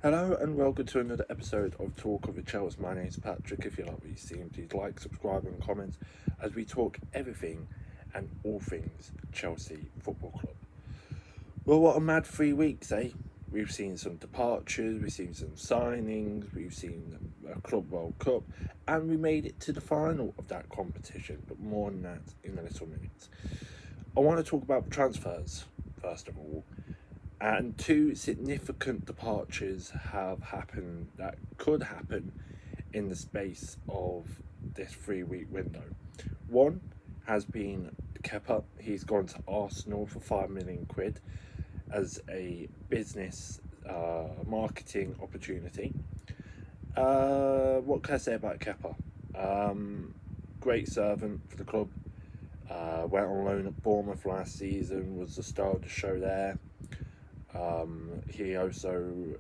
Hello and welcome to another episode of Talk of the Chelsea. My name is Patrick. If you like what you see, please like, subscribe and comment as we talk everything and all things Chelsea Football Club. Well, what a mad 3 weeks, eh? We've seen some departures, we've seen some signings, we've seen a Club World Cup, and we made it to the final of that competition, but more on that in a little minute. I want to talk about transfers, first of all. And two significant departures have happened that could happen in the space of this 3 week window. One has been Kepa. He's gone to Arsenal for £5 million as a business marketing opportunity. What can I say about Kepa? Great servant for the club. Went on loan at Bournemouth last season, was the star of the show there. He also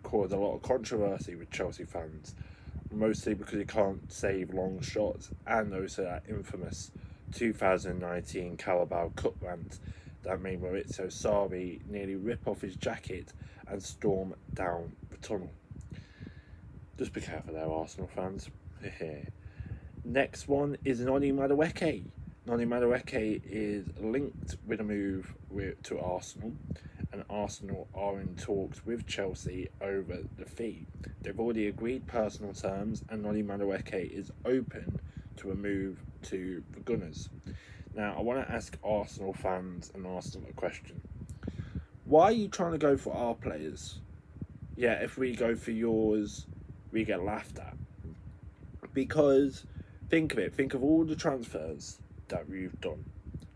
caused a lot of controversy with Chelsea fans, mostly because he can't save long shots, and also that infamous 2019 Carabao Cup rant that made Maurizio Sarri nearly rip off his jacket and storm down the tunnel. Just be careful there, Arsenal fans. Next one is Noni Madueke. Noni Madueke is linked with a move to Arsenal, and Arsenal are in talks with Chelsea over the fee. They've already agreed personal terms, and Noni Madueke is open to a move to the Gunners. Now, I want to ask Arsenal fans and Arsenal a question. Why are you trying to go for our players? Yeah, if we go for yours, we get laughed at. Because, think of it, think of all the transfers that we've done.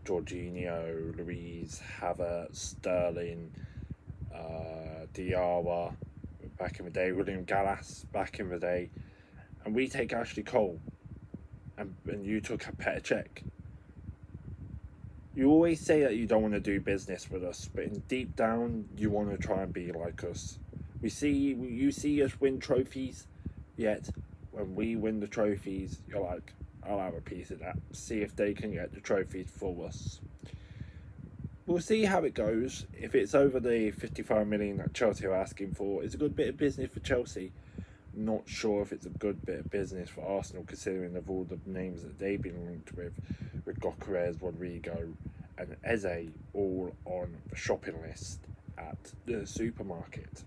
Jorginho, Luiz, Havertz, Sterling, Diarra back in the day, William Gallas back in the day, and we take Ashley Cole, and you took Petr Cech. You always say that you don't want to do business with us, but in deep down, you want to try and be like us. You see us win trophies, yet when we win the trophies, you're like, I'll have a piece of that. See if they can get the trophies for us. We'll see how it goes. If it's over the 55 million that Chelsea are asking for, it's a good bit of business for Chelsea. Not sure if it's a good bit of business for Arsenal, considering of all the names that they've been linked with Gyökeres, Rodrigo and Eze, all on the shopping list at the supermarket.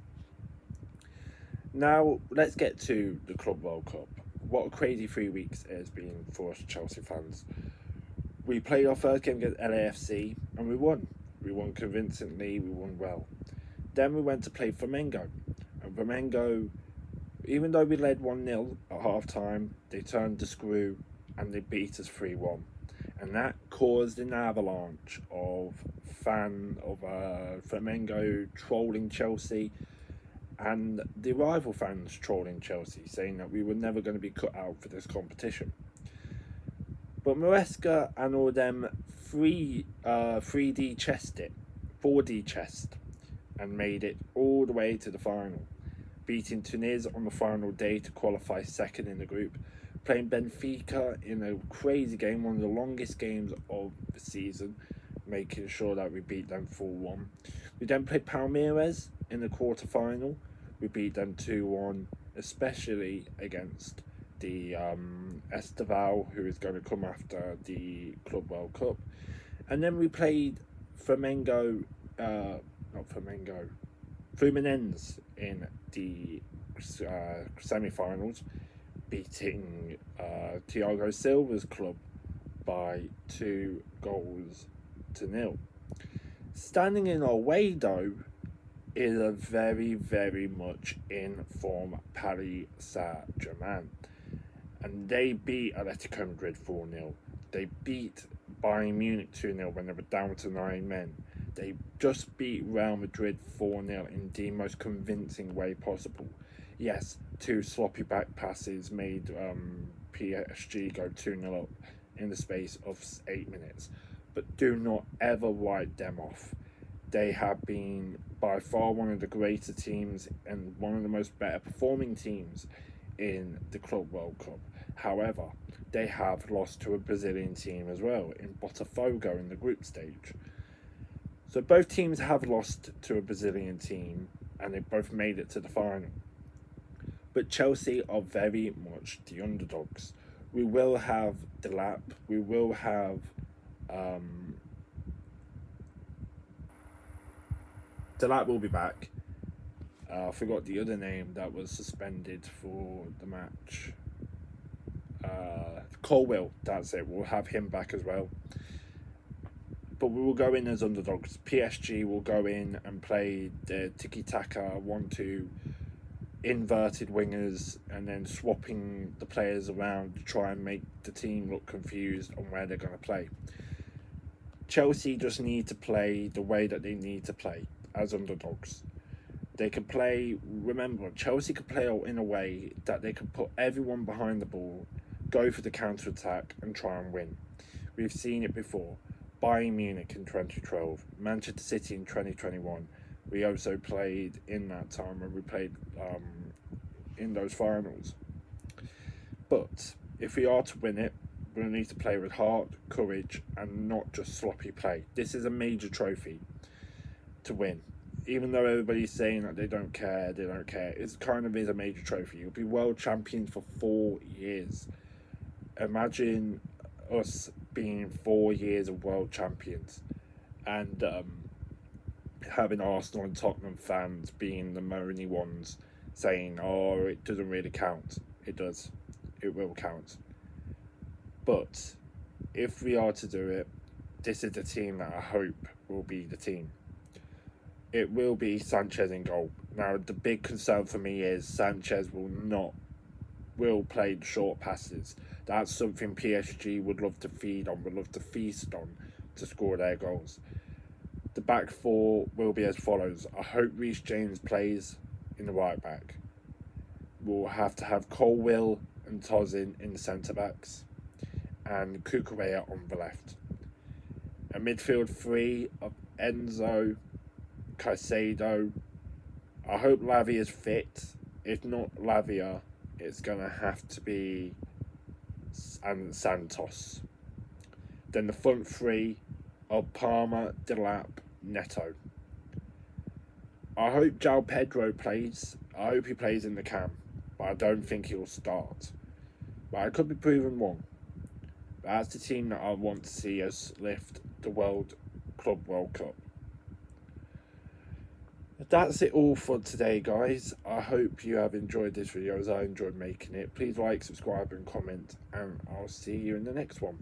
Now, let's get to the Club World Cup. What a crazy 3 weeks it has been for us Chelsea fans. We played our first game against LAFC and we won. We won convincingly, we won well. Then we went to play Flamengo. And Flamengo, even though we led 1-0 at half time, they turned the screw and they beat us 3-1. And that caused an avalanche of Flamengo trolling Chelsea, and the rival fans trolling Chelsea, saying that we were never going to be cut out for this competition. But Maresca and all them 3D chessed it, 4D chessed, and made it all the way to the final, beating Tunis on the final day to qualify second in the group, playing Benfica in a crazy game, one of the longest games of the season, making sure that we beat them 4-1. We then played Palmeiras in the quarter-final. We beat them 2-1, especially against the Estaval, who is going to come after the Club World Cup. And then we played Fluminense in the semi-finals, beating Thiago Silva's club by 2-0. Standing in our way, though, is a very, very much in form Paris Saint-Germain. And they beat Atletico Madrid 4-0. They beat Bayern Munich 2-0 when they were down to 9 men. They just beat Real Madrid 4-0 in the most convincing way possible. Yes, 2 sloppy back passes made PSG go 2-0 up in the space of 8 minutes. But do not ever write them off. They have been by far one of the greater teams and one of the most better performing teams in the Club World Cup. However, they have lost to a Brazilian team as well in Botafogo in the group stage. So both teams have lost to a Brazilian team, and they both made it to the final. But Chelsea are very much the underdogs. We will have Delap, we will have um, Delap will be back. I forgot the other name that was suspended for the match. Colwill, that's it. We'll have him back as well. But we will go in as underdogs. PSG will go in and play the tiki taka 1-2 inverted wingers, and then swapping the players around to try and make the team look confused on where they're going to play. Chelsea just need to play the way that they need to play as underdogs. They can play, remember, Chelsea can play in a way that they can put everyone behind the ball, go for the counter attack, and try and win. We've seen it before. Bayern Munich in 2012, Manchester City in 2021. We also played in that time when we played in those finals. But if we are to win it, we'll need to play with heart, courage, and not just sloppy play. This is a major trophy to win. Even though everybody's saying that they don't care, it kind of is a major trophy. You'll be world champions for 4 years. Imagine us being 4 years of world champions, and having Arsenal and Tottenham fans being the moany ones saying, oh, it doesn't really count. It does. It will count. But if we are to do it, this is the team that I hope will be the team. It will be Sanchez in goal. Now, the big concern for me is Sanchez will play the short passes. That's something PSG would love to feed on, would love to feast on to score their goals. The back four will be as follows. I hope Reece James plays in the right back. We'll have to have Colwill and Tozin in the centre backs, and Kukurea on the left. A midfield three of Enzo, Caicedo. I hope Lavia is fit. If not Lavia, it's going to have to be Santos. Then the front three of Palmer, Delap, Neto. I hope João Pedro plays. I hope he plays in the cam, but I don't think he'll start. But I could be proven wrong. But that's the team that I want to see us lift the Club World Cup. That's it all for today, guys. I hope you have enjoyed this video as I enjoyed making it. Please like, subscribe and comment, and I'll see you in the next one.